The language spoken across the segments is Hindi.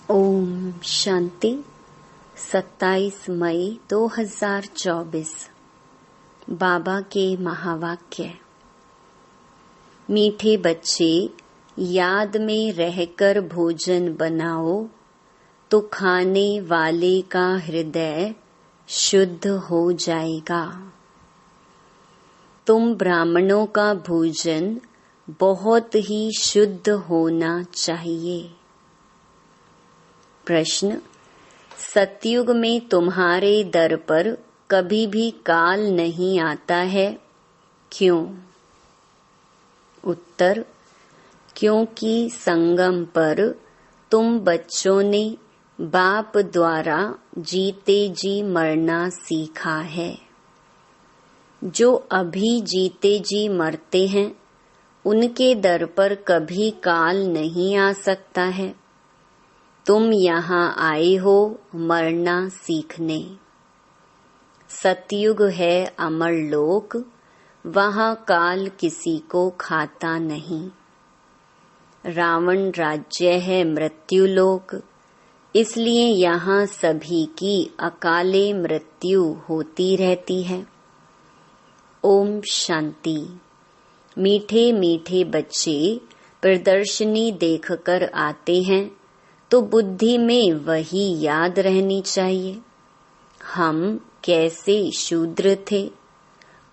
ओम शांति। 27 मई 2024 बाबा के महावाक्य। मीठे बच्चे, याद में रहकर भोजन बनाओ तो खाने वाले का हृदय शुद्ध हो जाएगा। तुम ब्राह्मणों का भोजन बहुत ही शुद्ध होना चाहिए। प्रश्न: सतयुग में तुम्हारे दर पर कभी भी काल नहीं आता है, क्यों? उत्तर: क्योंकि संगम पर तुम बच्चों ने बाप द्वारा जीते जी मरना सीखा है। जो अभी जीते जी मरते हैं, उनके दर पर कभी काल नहीं आ सकता है। तुम यहाँ आए हो मरना सीखने। सतयुग है अमर लोक, वहाँ काल किसी को खाता नहीं। रावण राज्य है मृत्यु लोक, इसलिए यहाँ सभी की अकाले मृत्यु होती रहती है। ओम शांति। मीठे मीठे बच्चे प्रदर्शनी देखकर आते हैं तो बुद्धि में वही याद रहनी चाहिए। हम कैसे शूद्र थे,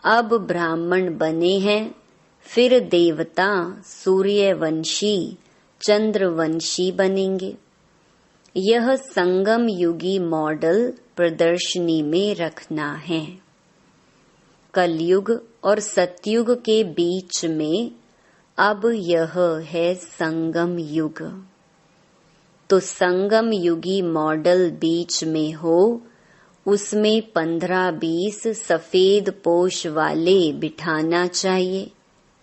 अब ब्राह्मण बने हैं, फिर देवता, सूर्यवंशी, चंद्रवंशी बनेंगे। यह संगम युगी मॉडल प्रदर्शनी में रखना है। कलयुग और सतयुग के बीच में अब यह है संगम युग। तो संगम युगी मॉडल बीच में हो, उसमें 15-20 सफेद पोश वाले बिठाना चाहिए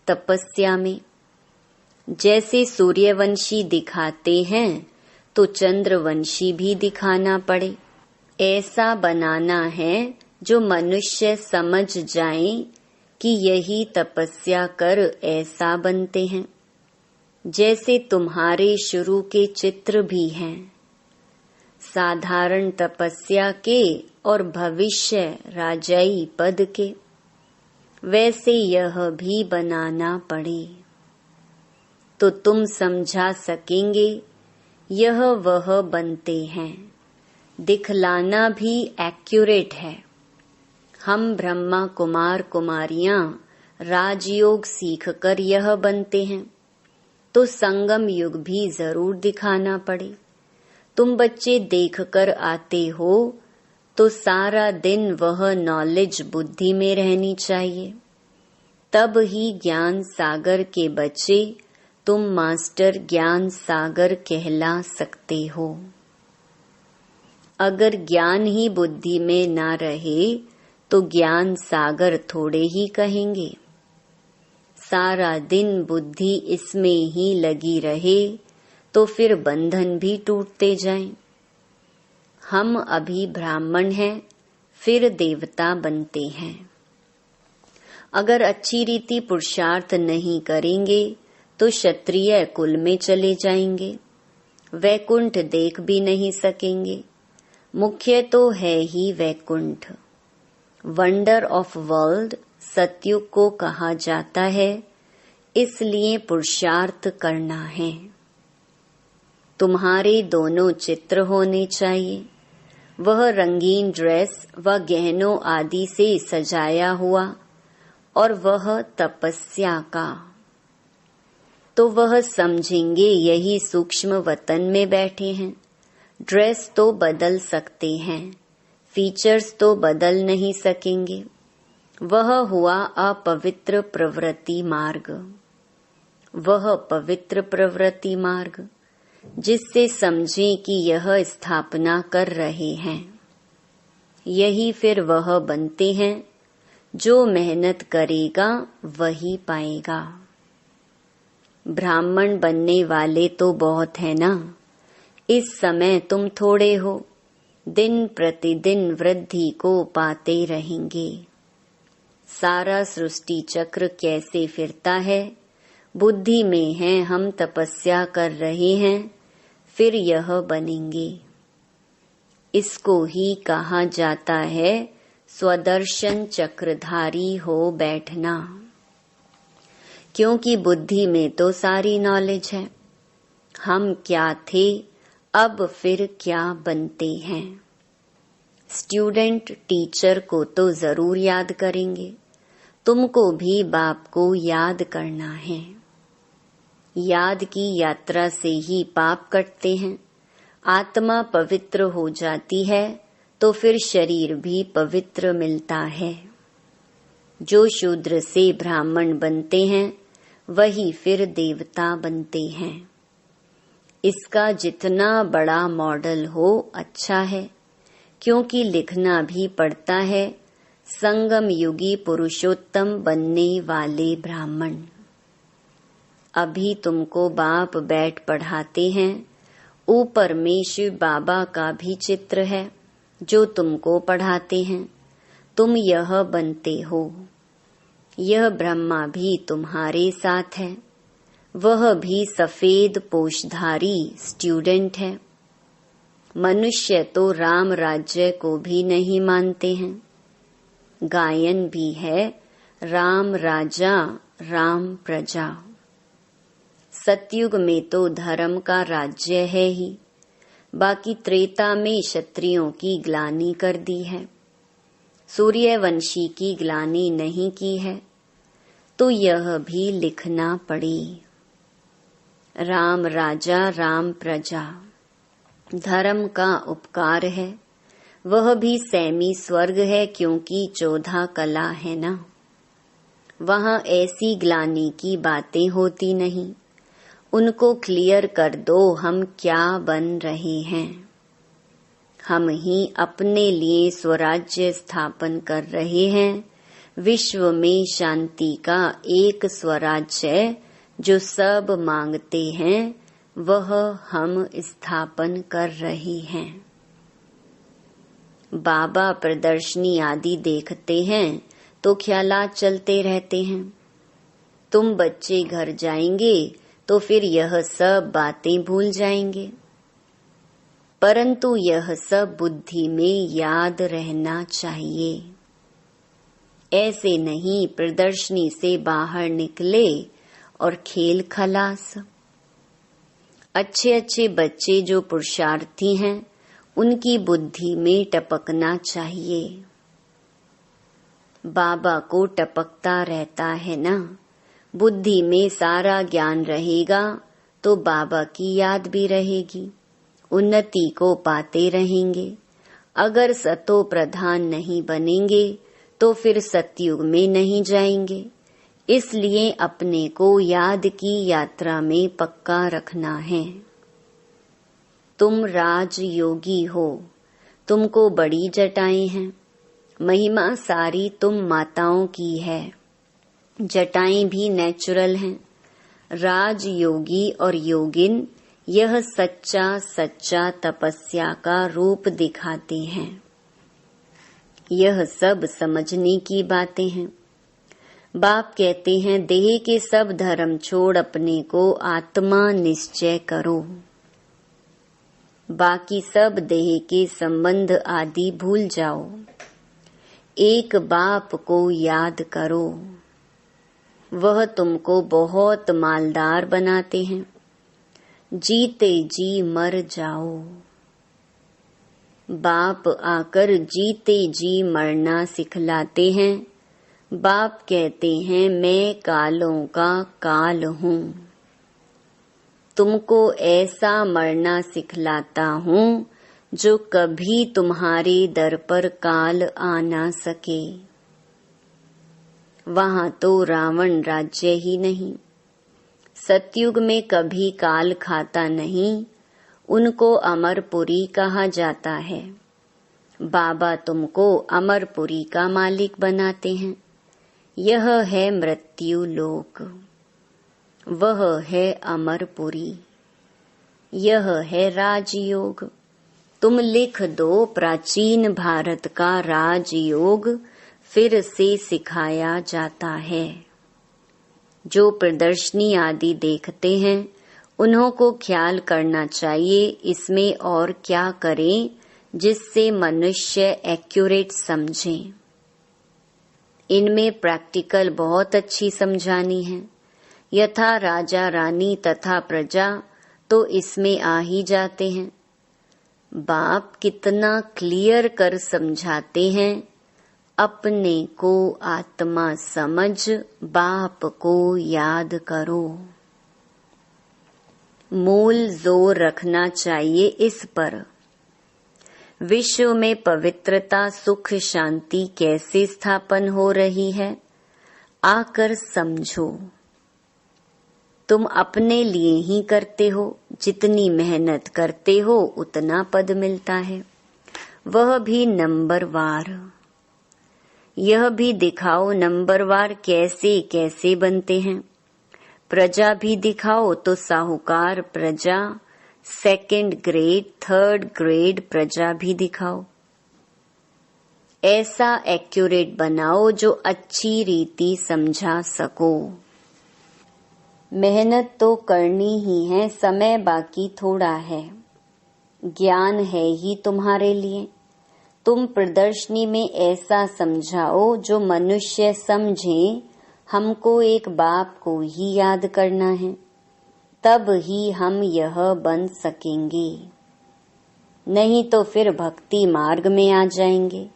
तपस्या में। जैसे सूर्यवंशी दिखाते हैं तो चंद्रवंशी भी दिखाना पड़े। ऐसा बनाना है जो मनुष्य समझ जाएं कि यही तपस्या कर ऐसा बनते हैं। जैसे तुम्हारे शुरू के चित्र भी हैं, साधारण तपस्या के और भविष्य राजाई पद के, वैसे यह भी बनाना पड़े तो तुम समझा सकेंगे यह वह बनते हैं। दिखलाना भी एक्यूरेट है। हम ब्रह्मा कुमार कुमारियां राजयोग सीखकर यह बनते हैं, तो संगम युग भी जरूर दिखाना पड़े। तुम बच्चे देखकर आते हो तो सारा दिन वह नॉलेज बुद्धि में रहनी चाहिए। तब ही ज्ञान सागर के बच्चे तुम मास्टर ज्ञान सागर कहला सकते हो। अगर ज्ञान ही बुद्धि में ना रहे तो ज्ञान सागर थोड़े ही कहेंगे। सारा दिन बुद्धि इसमें ही लगी रहे तो फिर बंधन भी टूटते जाएं। हम अभी ब्राह्मण हैं, फिर देवता बनते हैं। अगर अच्छी रीति पुरुषार्थ नहीं करेंगे तो क्षत्रिय कुल में चले जाएंगे, वैकुंठ देख भी नहीं सकेंगे। मुख्य तो है ही वैकुंठ। वंडर ऑफ वर्ल्ड सतयुग को कहा जाता है, इसलिए पुरुषार्थ करना है। तुम्हारे दोनों चित्र होने चाहिए, वह रंगीन ड्रेस व गहनों आदि से सजाया हुआ, और वह तपस्या का। तो वह समझेंगे यही सूक्ष्म वतन में बैठे हैं। ड्रेस तो बदल सकते हैं, फीचर्स तो बदल नहीं सकेंगे। वह हुआ अपवित्र प्रवृत्ति मार्ग। वह पवित्र प्रवृत्ति मार्ग, जिससे समझें कि यह स्थापना कर रहे हैं। यही फिर वह बनते हैं। जो मेहनत करेगा वही पाएगा। ब्राह्मण बनने वाले तो बहुत है ना। इस समय तुम थोड़े हो, दिन प्रतिदिन वृद्धि को पाते रहेंगे। सारा सृष्टि चक्र कैसे फिरता है, बुद्धि में है हम तपस्या कर रहे हैं, फिर यह बनेंगे। इसको ही कहा जाता है स्वदर्शन चक्रधारी हो बैठना, क्योंकि बुद्धि में तो सारी नॉलेज है। हम क्या थे, अब फिर क्या बनते हैं। स्टूडेंट टीचर को तो जरूर याद करेंगे, तुमको भी बाप को याद करना है। याद की यात्रा से ही पाप कटते हैं। आत्मा पवित्र हो जाती है तो फिर शरीर भी पवित्र मिलता है। जो शूद्र से ब्राह्मण बनते हैं वही फिर देवता बनते हैं। इसका जितना बड़ा मॉडल हो अच्छा है, क्योंकि लिखना भी पड़ता है संगम युगी पुरुषोत्तम बनने वाले ब्राह्मण। अभी तुमको बाप बैठ पढ़ाते हैं, ऊपर में शिव बाबा का भी चित्र है जो तुमको पढ़ाते हैं। तुम यह बनते हो। यह ब्रह्मा भी तुम्हारे साथ है, वह भी सफेद पोषधारी स्टूडेंट है। मनुष्य तो राम राज्य को भी नहीं मानते हैं। गायन भी है राम राजा राम प्रजा। सतयुग में तो धर्म का राज्य है ही, बाकी त्रेता में क्षत्रियों की ग्लानि कर दी है, सूर्यवंशी की ग्लानि नहीं की है, तो यह भी लिखना पड़े। राम राजा राम प्रजा धर्म का उपकार है, वह भी सैमी स्वर्ग है, क्योंकि 14 कला है ना। वहाँ ऐसी ग्लानि की बातें होती नहीं। उनको क्लियर कर दो हम क्या बन रहे हैं। हम ही अपने लिए स्वराज्य स्थापन कर रहे हैं। विश्व में शांति का एक स्वराज्य जो सब मांगते हैं वह हम स्थापन कर रहे हैं। बाबा प्रदर्शनी आदि देखते हैं तो ख्यालात चलते रहते हैं। तुम बच्चे घर जाएंगे तो फिर यह सब बातें भूल जाएंगे, परंतु यह सब बुद्धि में याद रहना चाहिए। ऐसे नहीं प्रदर्शनी से बाहर निकले और खेल खलास। अच्छे अच्छे बच्चे जो पुरुषार्थी हैं उनकी बुद्धि में टपकना चाहिए। बाबा को टपकता रहता है ना। बुद्धि में सारा ज्ञान रहेगा तो बाबा की याद भी रहेगी, उन्नति को पाते रहेंगे। अगर सतो प्रधान नहीं बनेंगे तो फिर सतयुग में नहीं जाएंगे। इसलिए अपने को याद की यात्रा में पक्का रखना है। तुम राजयोगी हो, तुमको बड़ी जटाएं हैं। महिमा सारी तुम माताओं की है। जटाएं भी नेचुरल हैं। राजयोगी और योगिन यह सच्चा सच्चा तपस्या का रूप दिखाते हैं। यह सब समझने की बातें हैं। बाप कहते हैं देह के सब धर्म छोड़ अपने को आत्मा निश्चय करो। बाकी सब देह के संबंध आदि भूल जाओ। एक बाप को याद करो, वह तुमको बहुत मालदार बनाते हैं। जीते जी मर जाओ। बाप आकर जीते जी मरना सिखलाते हैं। बाप कहते हैं मैं कालों का काल हूँ, तुमको ऐसा मरना सिखलाता हूँ जो कभी तुम्हारे दर पर काल आ ना सके। वहाँ तो रावण राज्य ही नहीं। सतयुग में कभी काल खाता नहीं, उनको अमरपुरी कहा जाता है। बाबा तुमको अमरपुरी का मालिक बनाते हैं। यह है मृत्यु लोक, वह है अमरपुरी, यह है राजयोग। तुम लिख दो प्राचीन भारत का राजयोग फिर से सिखाया जाता है। जो प्रदर्शनी आदि देखते हैं उन्हों को ख्याल करना चाहिए इसमें और क्या करें जिससे मनुष्य एक्यूरेट समझे। इनमें प्रैक्टिकल बहुत अच्छी समझानी है। यथा राजा रानी तथा प्रजा तो इसमें आ ही जाते हैं। बाप कितना क्लियर कर समझाते हैं, अपने को आत्मा समझ बाप को याद करो। मूल जोर रखना चाहिए इस पर। विश्व में पवित्रता सुख शांति कैसे स्थापन हो रही है, आकर समझो। तुम अपने लिए ही करते हो, जितनी मेहनत करते हो उतना पद मिलता है, वह भी नंबरवार। यह भी दिखाओ नंबरवार कैसे कैसे बनते हैं। प्रजा भी दिखाओ तो साहूकार प्रजा, सेकंड ग्रेड थर्ड ग्रेड प्रजा भी दिखाओ। ऐसा एक्यूरेट बनाओ जो अच्छी रीति समझा सको। मेहनत तो करनी ही है, समय बाकी थोड़ा है। ज्ञान है ही तुम्हारे लिए। तुम प्रदर्शनी में ऐसा समझाओ जो मनुष्य समझे हमको एक बाप को ही याद करना है, तब ही हम यह बन सकेंगे। नहीं तो फिर भक्ति मार्ग में आ जाएंगे।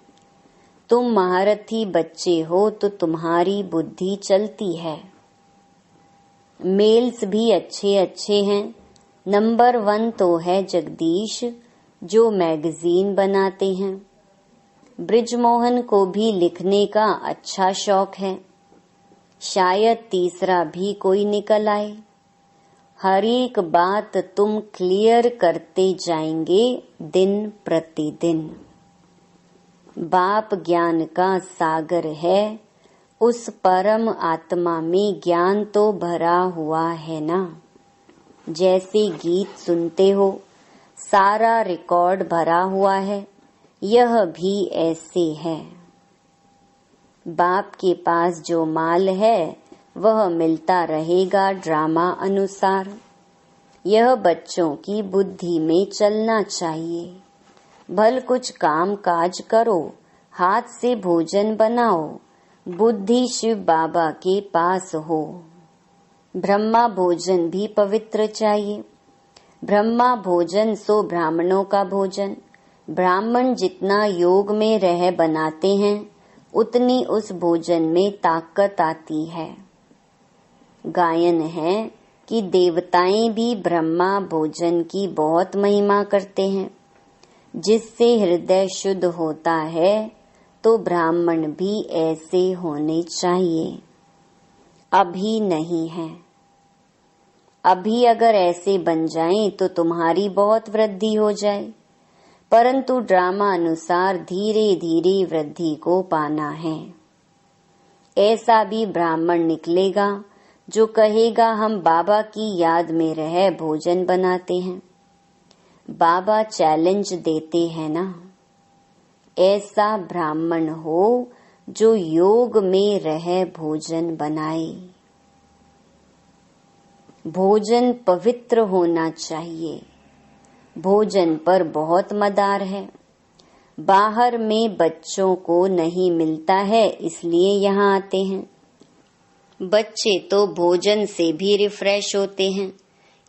तुम महारथी बच्चे हो तो तुम्हारी बुद्धि चलती है। मेल्स भी अच्छे अच्छे हैं। नंबर 1 तो है जगदीश, जो मैगजीन बनाते हैं। ब्रिजमोहन को भी लिखने का अच्छा शौक है। शायद तीसरा भी कोई निकल आए। हर एक बात तुम क्लियर करते जाएंगे दिन प्रतिदिन। बाप ज्ञान का सागर है, उस परम आत्मा में ज्ञान तो भरा हुआ है ना। जैसे गीत सुनते हो, सारा रिकॉर्ड भरा हुआ है, यह भी ऐसे है। बाप के पास जो माल है वह मिलता रहेगा ड्रामा अनुसार। यह बच्चों की बुद्धि में चलना चाहिए। भल कुछ काम काज करो, हाथ से भोजन बनाओ, बुद्धि शिव बाबा के पास हो। ब्रह्मा भोजन भी पवित्र चाहिए। ब्रह्मा भोजन सो ब्राह्मणों का भोजन। ब्राह्मण जितना योग में रह बनाते हैं, उतनी उस भोजन में ताकत आती है। गायन है कि देवताएं भी ब्रह्मा भोजन की बहुत महिमा करते हैं। जिससे हृदय शुद्ध होता है, तो ब्राह्मण भी ऐसे होने चाहिए। अभी नहीं है। अभी अगर ऐसे बन जाएं तो तुम्हारी बहुत वृद्धि हो जाए, परंतु ड्रामा अनुसार धीरे धीरे वृद्धि को पाना है। ऐसा भी ब्राह्मण निकलेगा जो कहेगा हम बाबा की याद में रह भोजन बनाते हैं। बाबा चैलेंज देते हैं ना। ऐसा ब्राह्मण हो जो योग में रह भोजन बनाए। भोजन पवित्र होना चाहिए। भोजन पर बहुत मदार है। बाहर में बच्चों को नहीं मिलता है, इसलिए यहाँ आते हैं। बच्चे तो भोजन से भी रिफ्रेश होते हैं।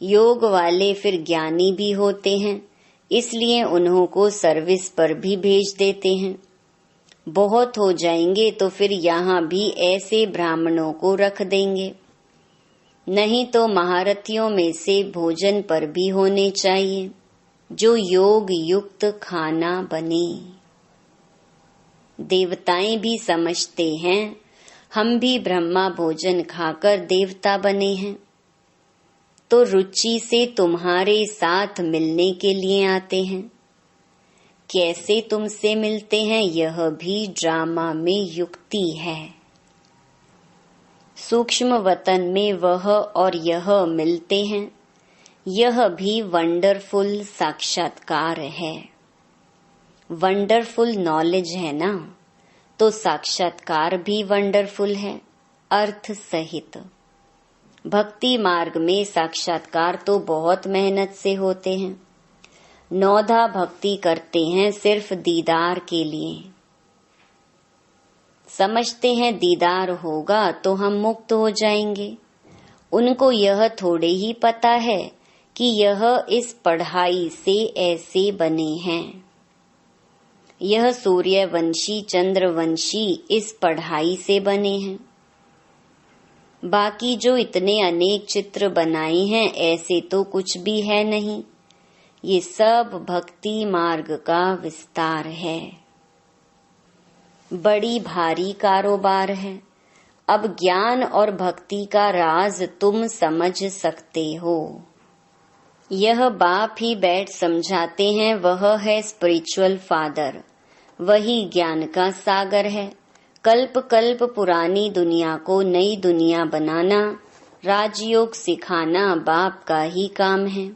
योग वाले फिर ज्ञानी भी होते हैं, इसलिए उन्हों को सर्विस पर भी भेज देते हैं। बहुत हो जाएंगे तो फिर यहाँ भी ऐसे ब्राह्मणों को रख देंगे। नहीं तो महारथियों में से भोजन पर भी होने चाहिए, जो योग युक्त खाना बने। देवताएं भी समझते हैं हम भी ब्रह्मा भोजन खाकर देवता बने हैं, तो रुचि से तुम्हारे साथ मिलने के लिए आते हैं। कैसे तुमसे मिलते हैं यह भी ड्रामा में युक्ति है। सूक्ष्म वतन में वह और यह मिलते हैं, यह भी वंडरफुल साक्षात्कार है। वंडरफुल नॉलेज है ना, तो साक्षात्कार भी वंडरफुल है, अर्थ सहित। भक्ति मार्ग में साक्षात्कार तो बहुत मेहनत से होते हैं। नौधा भक्ति करते हैं सिर्फ दीदार के लिए। समझते हैं दीदार होगा तो हम मुक्त हो जाएंगे। उनको यह थोड़े ही पता है कि यह इस पढ़ाई से ऐसे बने हैं। यह सूर्यवंशी चंद्रवंशी इस पढ़ाई से बने हैं। बाकी जो इतने अनेक चित्र बनाए हैं ऐसे तो कुछ भी है नहीं। ये सब भक्ति मार्ग का विस्तार है। बड़ी भारी कारोबार है। अब ज्ञान और भक्ति का राज तुम समझ सकते हो। यह बाप ही बैठ समझाते हैं, वह है स्पिरिचुअल फादर, वही ज्ञान का सागर है। कल्प कल्प पुरानी दुनिया को नई दुनिया बनाना, राजयोग सिखाना बाप का ही काम है,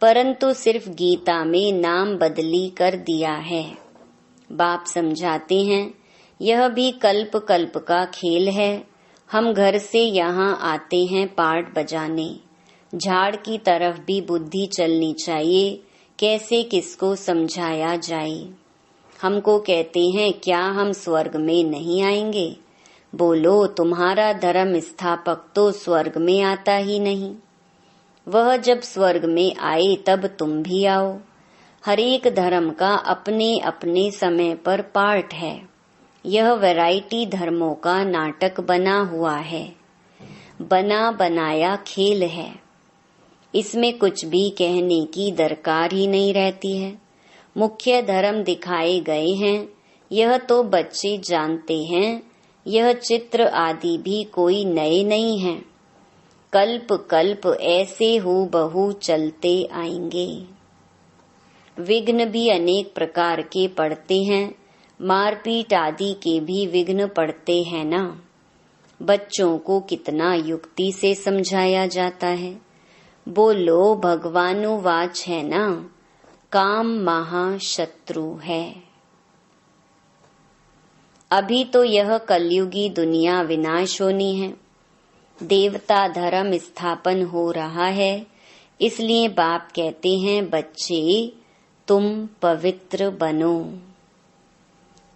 परंतु सिर्फ गीता में नाम बदली कर दिया है। बाप समझाते हैं यह भी कल्प कल्प का खेल है। हम घर से यहाँ आते हैं पार्ट बजाने। झाड़ की तरफ भी बुद्धि चलनी चाहिए, कैसे किसको समझाया जाए। हमको कहते हैं क्या हम स्वर्ग में नहीं आएंगे? बोलो तुम्हारा धर्म स्थापक तो स्वर्ग में आता ही नहीं। वह जब स्वर्ग में आए तब तुम भी आओ। हर एक धर्म का अपने अपने समय पर पार्ट है। यह वैरायटी धर्मों का नाटक बना हुआ है, बना बनाया खेल है। इसमें कुछ भी कहने की दरकार ही नहीं रहती है। मुख्य धर्म दिखाए गए हैं, यह तो बच्चे जानते हैं। यह चित्र आदि भी कोई नए नहीं हैं। कल्प कल्प ऐसे हूबहू चलते आएंगे। विघ्न भी अनेक प्रकार के पड़ते हैं। मारपीट आदि के भी विघ्न पड़ते हैं ना। बच्चों को कितना युक्ति से समझाया जाता है। बोलो भगवानुवाच है ना, काम महाशत्रु है। अभी तो यह कलयुगी दुनिया विनाश होनी है। देवता धर्म स्थापन हो रहा है। इसलिए बाप कहते हैं बच्चे तुम पवित्र बनो,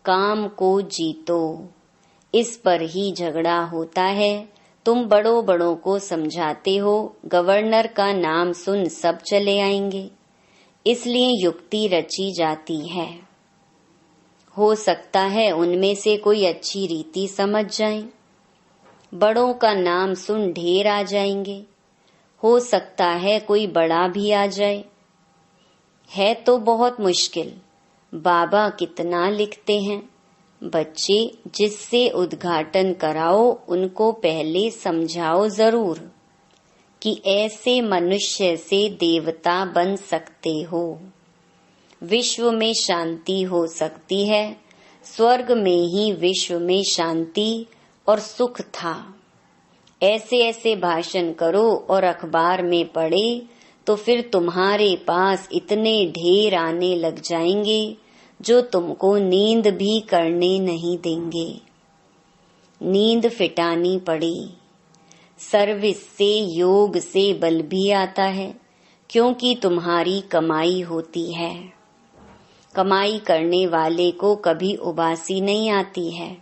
काम को जीतो। इस पर ही झगड़ा होता है। तुम बड़ों बड़ों को समझाते हो, गवर्नर का नाम सुन सब चले आएंगे। इसलिए युक्ति रची जाती है। हो सकता है उनमें से कोई अच्छी रीति समझ जाए। बड़ों का नाम सुन ढेर आ जाएंगे। हो सकता है कोई बड़ा भी आ जाए। है तो बहुत मुश्किल। बाबा कितना लिखते हैं। बच्चे जिससे उद्घाटन कराओ उनको पहले समझाओ जरूर कि ऐसे मनुष्य से देवता बन सकते हो। विश्व में शांति हो सकती है। स्वर्ग में ही विश्व में शांति और सुख था। ऐसे ऐसे भाषण करो और अखबार में पढ़े तो फिर तुम्हारे पास इतने ढेर आने लग जाएंगे जो तुमको नींद भी करने नहीं देंगे। नींद फिटानी पड़ी। सर्विस से योग से बल भी आता है, क्योंकि तुम्हारी कमाई होती है। कमाई करने वाले को कभी उबासी नहीं आती है,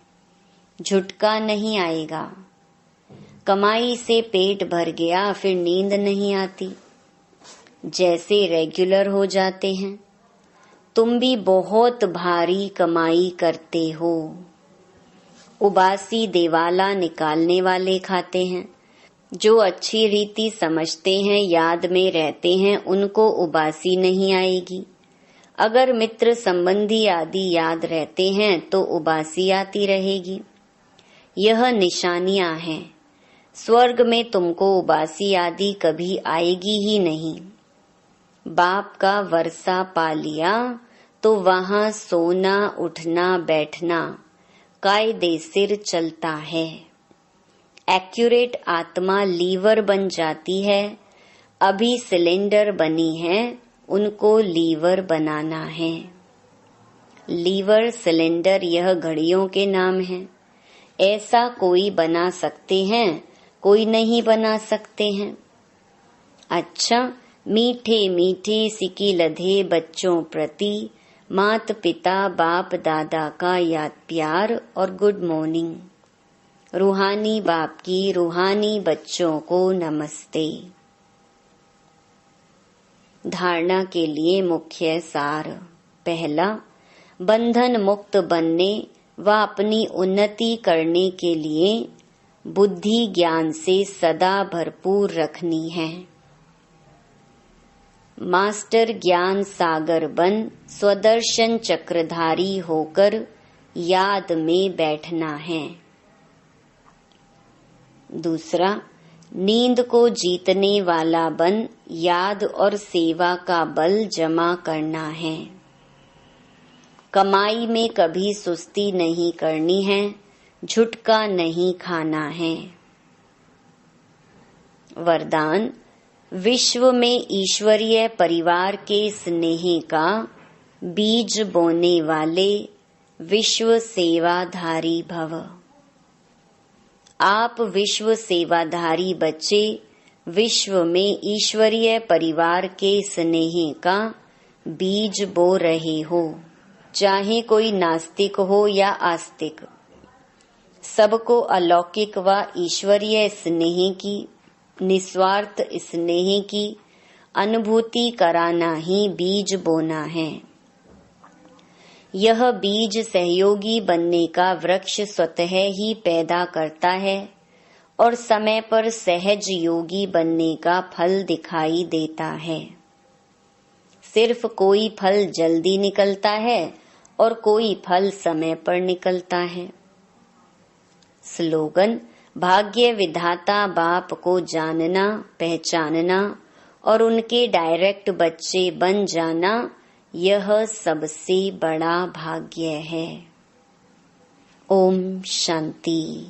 झुटका नहीं आएगा। कमाई से पेट भर गया फिर नींद नहीं आती, जैसे रेगुलर हो जाते हैं। तुम भी बहुत भारी कमाई करते हो। उबासी देवाला निकालने वाले खाते हैं। जो अच्छी रीति समझते हैं, याद में रहते हैं, उनको उबासी नहीं आएगी। अगर मित्र संबंधी आदि याद रहते हैं तो उबासी आती रहेगी। यह निशानियां हैं। स्वर्ग में तुमको उबासी आदि कभी आएगी ही नहीं। बाप का वर्षा पा लिया तो वहां सोना उठना बैठना कायदे सिर चलता है। एक्यूरेट आत्मा लीवर बन जाती है। अभी सिलेंडर बनी है, उनको लीवर बनाना है। लीवर सिलेंडर यह घड़ियों के नाम हैं। ऐसा कोई बना सकते हैं कोई नहीं बना सकते हैं। अच्छा, मीठे मीठे सिकी लधे बच्चों प्रति माता पिता बाप दादा का याद प्यार और गुड मॉर्निंग। रूहानी बाप की रूहानी बच्चों को नमस्ते। धारणा के लिए मुख्य सार। पहला, बंधन मुक्त बनने व अपनी उन्नति करने के लिए बुद्धि ज्ञान से सदा भरपूर रखनी है। मास्टर ज्ञान सागर बन स्वदर्शन चक्रधारी होकर याद में बैठना है। दूसरा, नींद को जीतने वाला बन याद और सेवा का बल जमा करना है। कमाई में कभी सुस्ती नहीं करनी है, झुटका नहीं खाना है। वरदान, विश्व में ईश्वरीय परिवार के स्नेह का बीज बोने वाले विश्व सेवाधारी भव। आप विश्व सेवाधारी बच्चे विश्व में ईश्वरीय परिवार के स्नेह का बीज बो रहे हो। चाहे कोई नास्तिक हो या आस्तिक, सबको अलौकिक व ईश्वरीय स्नेह की, निस्वार्थ स्नेह की अनुभूति कराना ही बीज बोना है। यह बीज सहयोगी बनने का वृक्ष स्वतः ही पैदा करता है और समय पर सहज योगी बनने का फल दिखाई देता है। सिर्फ कोई फल जल्दी निकलता है और कोई फल समय पर निकलता है। स्लोगन, भाग्य विधाता बाप को जानना, पहचानना और उनके डायरेक्ट बच्चे बन जाना, यह सबसे बड़ा भाग्य है। ओम शांति।